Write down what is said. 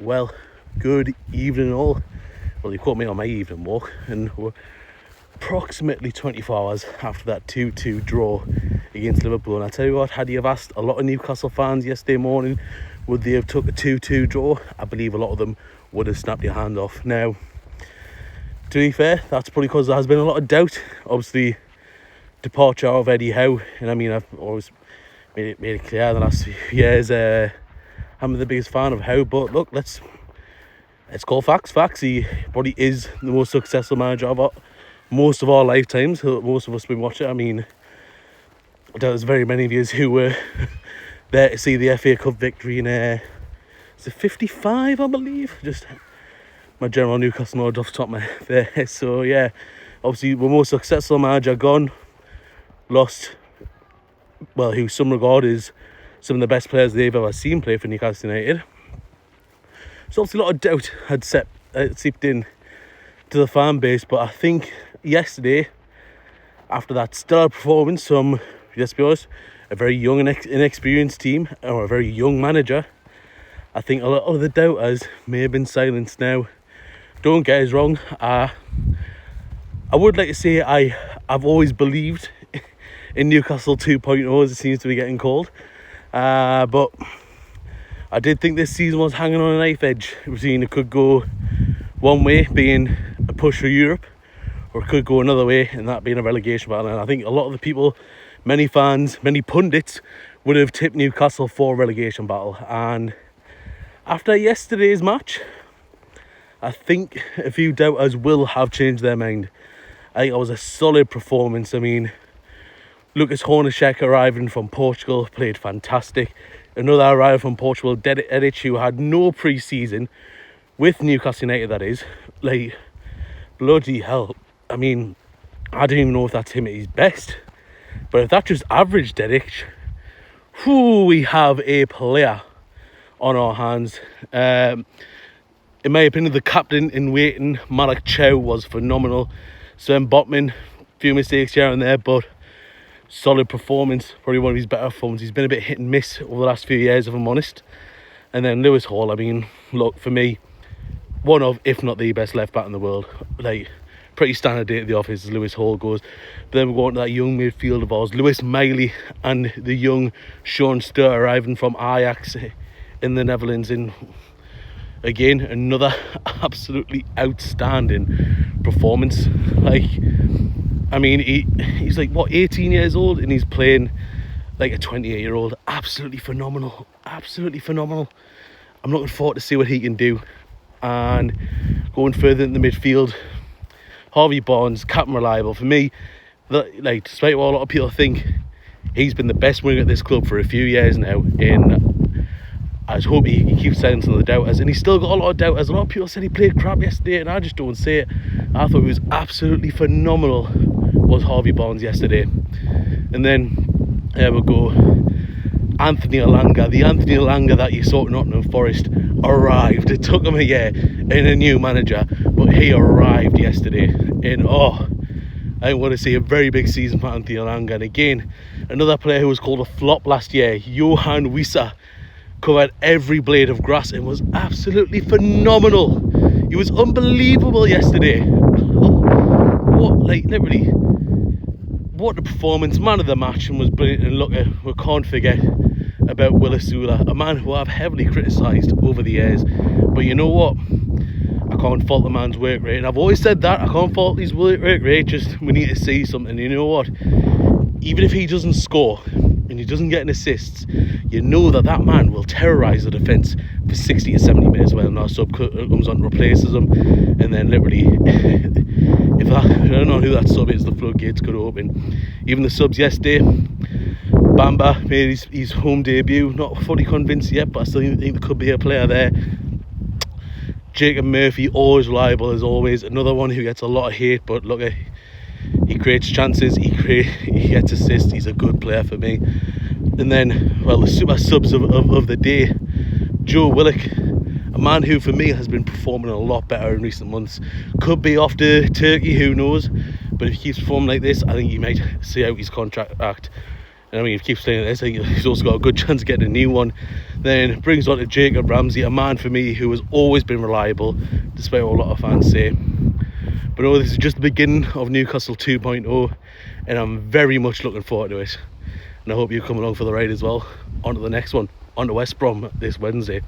Well, good evening all. Well, you caught me on my evening walk, and we're approximately 24 hours after that 2-2 draw against Liverpool. And I tell you what, had you have asked a lot of Newcastle fans yesterday morning would they have took a 2-2 draw, I believe a lot of them would have snapped your hand off. Now, to be fair, that's probably because there has been a lot of doubt. Obviously, departure of Eddie Howe, and I mean, I've always made it clear in the last few years I'm the biggest fan of Howe. But look, let's call facts. He probably is the most successful manager of most of our lifetimes. Most of us have been watching. I mean, there's very many of you who were there to see the FA Cup victory in is it 55, I believe. Just my general Newcastle knowledge off the top of my head there. So yeah, obviously the most successful manager gone, lost, well, who some regard is some of the best players they've ever seen play for Newcastle United. So obviously a lot of doubt had seeped in to the fan base, but I think yesterday, after that stellar performance from, let's be honest, a very young and inexperienced team, or a very young manager, I think a lot of the doubters may have been silenced. Now, don't get us wrong, I would like to say I've always believed in Newcastle 2.0, as it seems to be getting called, but I did think this season was hanging on a knife edge between it could go one way, being a push for Europe, or it could go another way, and that being a relegation battle. And I think a lot of the people, many fans, many pundits, would have tipped Newcastle for a relegation battle. And after yesterday's match, I think a few doubters will have changed their mind. I think it was a solid performance. I mean, Lucas Hornacek arriving from Portugal played fantastic. Another arrival from Portugal, Dedic, who had no pre-season with Newcastle United, that is. Like, bloody hell. I mean, I don't even know if that's him at his best. But if that's just average Dedic, we have a player on our hands. In my opinion, the captain in waiting, Malak Chow, was phenomenal. Sven Botman, few mistakes here and there, but solid performance, probably one of his better performances. He's been a bit hit and miss over the last few years, if I'm honest. And then Lewis Hall, I mean, look, for me, one of, if not the best left back in the world. Like, pretty standard day at the office as Lewis Hall goes. But then we go on to that young midfield of ours, Lewis Miley, and the young Sean Sturr arriving from Ajax in the Netherlands. And again, another absolutely outstanding performance. Like, I mean, he's like, what, 18 years old, and he's playing like a 28-year-old. Absolutely phenomenal. Absolutely phenomenal. I'm looking forward to see what he can do. And going further in the midfield, Harvey Barnes, captain reliable. For me, like, despite what a lot of people think, he's been the best winger at this club for a few years now. And I just hope he keeps silencing the doubters. And he's still got a lot of doubters. A lot of people said he played crap yesterday, and I just don't see it. I thought he was absolutely phenomenal, was Harvey Barnes yesterday. And then there we go, Anthony Elanga, the Anthony Elanga that you saw at Nottingham Forest, arrived. It took him a year and a new manager, but he arrived yesterday. And I want to see a very big season for Anthony Elanga. And again, another player who was called a flop last year, Johan Wissa, covered every blade of grass and was absolutely phenomenal. He was unbelievable yesterday. What, like, literally, what a performance. Man of the match, and was brilliant. And look, we can't forget about Willis Sula, a man who I've heavily criticised over the years, but you know what, I can't fault the man's work rate, and I've always said that. I can't fault his work rate, just we need to see something. You know what, even if he doesn't score and he doesn't get an assist, you know that man will terrorise the defence for 60 to 70 minutes when our sub comes on and replaces him. And then literally, if I don't know who that sub is, the floodgates could open. Even the subs yesterday, Bamba made his home debut. Not fully convinced yet, but I still think there could be a player there. Jacob Murphy, always reliable as always. Another one who gets a lot of hate, but look, he creates chances, he gets assists. He's a good player for me. And then, well, the super subs of the day, Joe Willock, a man who for me has been performing a lot better in recent months. Could be off to Turkey, who knows, but if he keeps performing like this, I think he might see out his contract. And I mean, if you keep saying this, he's also got a good chance of getting a new one. Then brings on to Jacob Ramsey, a man for me who has always been reliable, despite what a lot of fans say. But no, this is just the beginning of Newcastle 2.0, and I'm very much looking forward to it. And I hope you come along for the ride as well. On to the next one, on to West Brom this Wednesday.